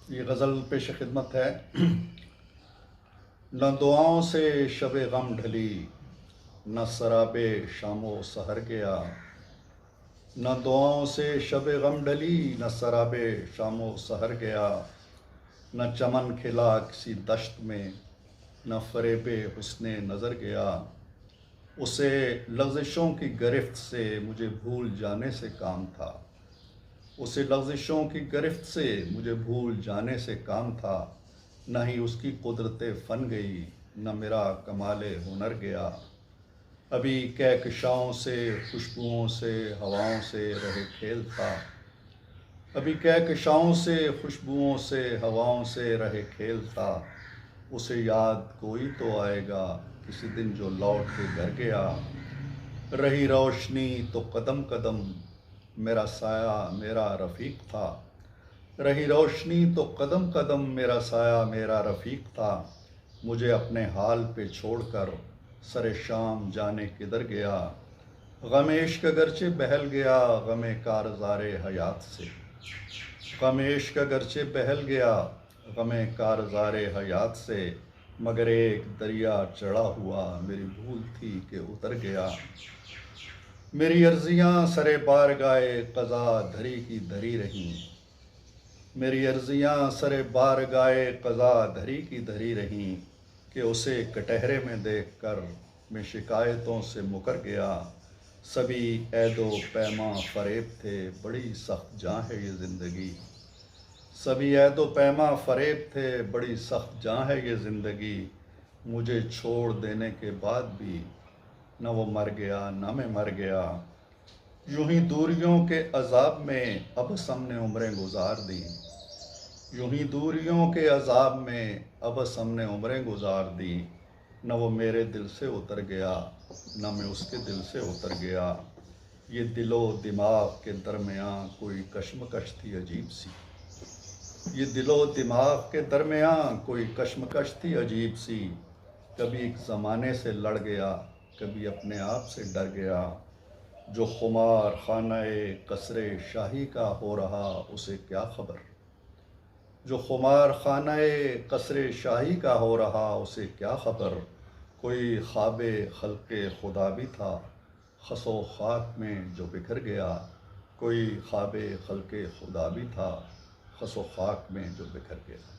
یہ غزل پیش خدمت ہے۔ نہ دعاؤں سے شب غم ڈھلی، نہ سراب شام و سحر گیا۔ نہ دعاؤں سے شب غم ڈھلی، نہ سراب شام و سحر گیا۔ نہ چمن کھلا کسی دشت میں، نہ فریب حسن نظر گیا۔ اسے لغزشوں کی گرفت سے مجھے بھول جانے سے کام تھا۔ اسے لغزشوں کی گرفت سے مجھے بھول جانے سے کام تھا۔ نہ ہی اس کی قدرت فن گئی، نہ میرا کمال ہنر گیا۔ ابھی کہکشاؤں سے خوشبوؤں سے ہواؤں سے رہے کھیل تھا۔ ابھی کہکشاؤں سے خوشبوؤں سے ہواؤں سے رہے کھیل تھا۔ اسے یاد کوئی تو آئے گا کسی دن جو لوٹ کے گھر گیا۔ رہی روشنی تو قدم قدم میرا سایہ میرا رفیق تھا۔ رہی روشنی تو قدم قدم میرا سایہ میرا رفیق تھا۔ مجھے اپنے حال پہ چھوڑ کر سر شام جانے کدھر گیا۔ غم عشق اگرچہ بہل گیا غم کارزار حیات سے۔ غم عشق اگرچہ بہل گیا غم کارزار حیات سے، مگر ایک دریا چڑھا ہوا میری بھول تھی کہ اتر گیا۔ میری عرضیاں سرے بارگاہ قضا دھری کی دھری رہیں۔ میری عرضیاں سرے بارگاہ قضا دھری کی دھری رہیں کہ اسے کٹہرے میں دیکھ کر میں شکایتوں سے مکر گیا۔ سبھی عہد و پیماں فریب تھے، بڑی سخت جاں ہے یہ زندگی۔ سبھی عہد و پیماں فریب تھے، بڑی سخت جاں ہے یہ زندگی۔ مجھے چھوڑ دینے کے بعد بھی نہ وہ مر گیا نہ میں مر گیا۔ یوں ہی دوریوں کے عذاب میں اب ہم نے عمریں گزار دیں۔ یوں ہی دوریوں کے عذاب میں اب ہم نے عمریں گزار دیں۔ نہ وہ میرے دل سے اتر گیا نہ میں اس کے دل سے اتر گیا۔ یہ دل و دماغ کے درمیان کوئی کشمکش تھی عجیب سی۔ یہ دل و دماغ کے درمیان کوئی کشمکش تھی عجیب سی۔ کبھی ایک زمانے سے لڑ گیا، کبھی اپنے آپ سے ڈر گیا۔ جو خمار خانہ قصر شاہی کا ہو رہا اسے کیا خبر۔ جو خمار خانہ قصر شاہی کا ہو رہا اسے کیا خبر۔ کوئی خواب خلق خدا بھی تھا خس و خاک میں جو بکھر گیا۔ کوئی خواب خلق خدا بھی تھا خس و خاک میں جو بکھر گیا۔